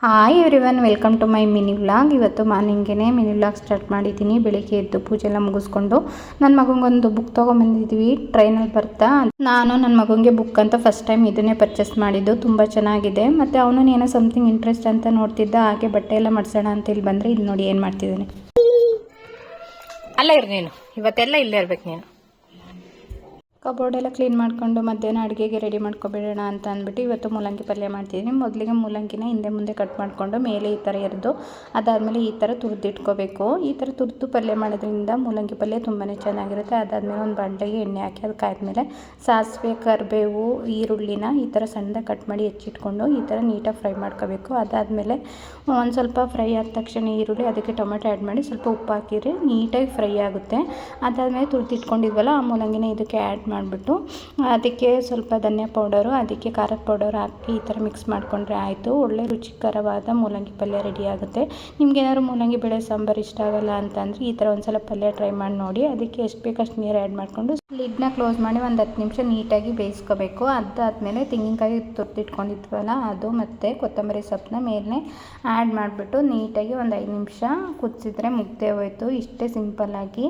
Hi everyone, welcome to my mini vlog. ಇವತ್ತು ಮಾರ್ನಿಂಗೇ mini vlog start ಮಾಡಿದ್ದೀನಿ. ಬೆಳಿಗ್ಗೆ ಎದ್ದು ಪೂಜೆ ಎಲ್ಲ ಮುಗಿಸ್ಕೊಂಡು ನನ್ನ ಮಗನಿಗೊಂದು ಬುಕ್ ತೊಗೊಂಬಂದಿದ್ವಿ ಟ್ರೈನಲ್ಲಿ ಬರ್ತಾ. ನಾನು ನನ್ನ ಮಗನಿಗೆ ಬುಕ್ ಅಂತ ಫಸ್ಟ್ ಟೈಮ್ ಇದನ್ನೇ ಪರ್ಚೇಸ್ ಮಾಡಿದ್ದು. ತುಂಬ ಚೆನ್ನಾಗಿದೆ. ಮತ್ತು ಅವನು ಏನೋ ಸಮಥಿಂಗ್ ಇಂಟ್ರೆಸ್ಟ್ ಅಂತ ನೋಡ್ತಿದ್ದ. ಹಾಗೆ ಬಟ್ಟೆ ಎಲ್ಲ ಮಾಡಿಸೋಣ ಅಂತ ಇಲ್ಲಿ ಬಂದರೆ ಇಲ್ಲಿ ನೋಡಿ ಏನು ಮಾಡ್ತಿದ್ದಾನೆ. ಅಲ್ಲ ಇರು ನೀನು, ಇವತ್ತೆಲ್ಲ ಇಲ್ಲೇ ಇರ್ಬೇಕು ನೀನು. ಕಬೋರ್ಡ್ ಎಲ್ಲ ಕ್ಲೀನ್ ಮಾಡಿಕೊಂಡು ಮಧ್ಯಾಹ್ನ ಅಡುಗೆಗೆ ರೆಡಿ ಮಾಡ್ಕೊಬಿಡೋಣ ಅಂತ ಅಂದ್ಬಿಟ್ಟು ಇವತ್ತು ಮೂಲಂಗಿ ಪಲ್ಯ ಮಾಡ್ತಿದ್ದೀನಿ. ಮೊದಲಿಗೆ ಮೂಲಂಗಿನ ಹಿಂದೆ ಮುಂದೆ ಕಟ್ ಮಾಡಿಕೊಂಡು ಮೇಲೆ ಈ ಥರ ಎರೆದು ಅದಾದಮೇಲೆ ಈ ಥರ ತುರಿದಿಟ್ಕೋಬೇಕು. ಈ ಥರ ತುರಿದು ಪಲ್ಯ ಮಾಡೋದ್ರಿಂದ ಮೂಲಂಗಿ ಪಲ್ಯ ತುಂಬಾ ಚೆನ್ನಾಗಿರುತ್ತೆ. ಅದಾದಮೇಲೆ ಒಂದು ಬಾಣಲೆಗೆ ಎಣ್ಣೆ ಹಾಕಿ ಅದಕ್ಕಾದ್ಮೇಲೆ ಸಾಸಿವೆ, ಕರಿಬೇವು, ಈರುಳ್ಳಿನ ಈ ಥರ ಸಣ್ಣದಾಗಿ ಕಟ್ ಮಾಡಿ ಹೆಚ್ಚಿಟ್ಕೊಂಡು ಈ ಥರ ನೀಟಾಗಿ ಫ್ರೈ ಮಾಡ್ಕೋಬೇಕು. ಅದಾದಮೇಲೆ ಒಂದು ಸ್ವಲ್ಪ ಫ್ರೈ ಆದ ತಕ್ಷಣ ಈರುಳ್ಳಿ, ಅದಕ್ಕೆ ಟೊಮೆಟೊ ಆ್ಯಡ್ ಮಾಡಿ ಸ್ವಲ್ಪ ಉಪ್ಪು ಹಾಕಿದ್ರೆ ನೀಟಾಗಿ ಫ್ರೈ ಆಗುತ್ತೆ. ಅದಾದಮೇಲೆ ತುರಿದಿಟ್ಕೊಂಡಿದ್ವಲ್ಲ ಆ ಮೂಲಂಗಿನ ಇದಕ್ಕೆ ಆ್ಯಡ್ ಮಾಡಿಬಿಟ್ಟು ಅದಕ್ಕೆ ಸ್ವಲ್ಪ ಧನಿಯಾ ಪೌಡರು, ಅದಕ್ಕೆ ಖಾರದ ಪೌಡರ್ ಹಾಕಿ ಈ ಥರ ಮಿಕ್ಸ್ ಮಾಡಿಕೊಂಡ್ರೆ ಆಯಿತು. ಒಳ್ಳೆ ರುಚಿಕರವಾದ ಮೂಲಂಗಿ ಪಲ್ಯ ರೆಡಿ ಆಗುತ್ತೆ. ನಿಮ್ಗೇನಾದ್ರು ಮೂಲಂಗಿ ಬೇಳೆ ಸಾಂಬಾರು ಇಷ್ಟ ಆಗಲ್ಲ ಅಂತಂದರೆ ಈ ಥರ ಒಂದ್ಸಲ ಪಲ್ಯ ಟ್ರೈ ಮಾಡಿ ನೋಡಿ. ಅದಕ್ಕೆ ಎಷ್ಟು ಬೇಕಷ್ಟು ನೀರು ಆ್ಯಡ್ ಮಾಡಿಕೊಂಡು ಲಿಡ್ನ ಕ್ಲೋಸ್ ಮಾಡಿ ಒಂದು 10 ನಿಮಿಷ ನೀಟಾಗಿ ಬೇಯಿಸ್ಕೋಬೇಕು. ಅದಾದಮೇಲೆ ತೆಂಗಿನಕಾಯಿ ತುರಿದಿಟ್ಕೊಂಡಿದ್ವಲ್ಲ ಅದು ಮತ್ತು ಕೊತ್ತಂಬರಿ ಸೊಪ್ಪನ್ನ ಮೇಲೆ ಆ್ಯಡ್ ಮಾಡಿಬಿಟ್ಟು ನೀಟಾಗಿ ಒಂದು 5 ನಿಮಿಷ ಕುದಿಸಿದ್ರೆ ಮುಗ್ದೇ ಹೋಯಿತು. ಇಷ್ಟೇ ಸಿಂಪಲ್ಲಾಗಿ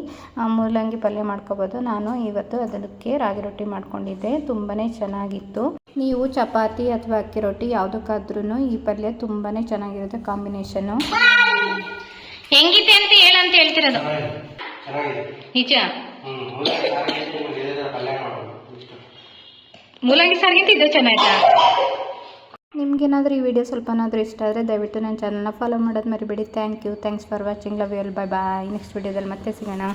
ಮೂಲಂಗಿ ಪಲ್ಯ ಮಾಡ್ಕೋಬೋದು. ನಾನು ಇವತ್ತು ಅದಕ್ಕೆ ರಾಗಿ ರೊಟ್ಟಿ ಮಾಡ್ಕೊಂಡಿದ್ದೆ. ತುಂಬಾ ಚೆನ್ನಾಗಿತ್ತು. ನೀವು ಚಪಾತಿ ಅಥವಾ ಅಕ್ಕಿ ರೊಟ್ಟಿ ಯಾವುದಕ್ಕಾದ್ರೂ ಈ ಪಲ್ಯ ತುಂಬಾ ಚೆನ್ನಾಗಿರುತ್ತೆ ಕಾಂಬಿನೇಷನ್ನು. ಹೆಂಗಿದೆ ಅಂತ ಹೇಳಂತ ಹೇಳ್ತಿರೋದು ನಿಜ. ಮೂಲಂಗಿ ಸಾರಿಗಿಂತ ಇದು ಚೆನ್ನಾಯ್ತಾ? ನಿಮ್ಗೇನಾದರೂ ಈ ವಿಡಿಯೋ ಸ್ವಲ್ಪನಾದರೂ ಇಷ್ಟ ಆದರೆ ದಯವಿಟ್ಟು ನನ್ನ ಚಾನಲ್ನ ಫಾಲೋ ಮಾಡೋದು ಮರಿಬೇಡಿ. Thanks for watching. Love you all. Bye. Next ವಿಡಿಯೋದಲ್ಲಿ ಮತ್ತೆ ಸಿಗೋಣ.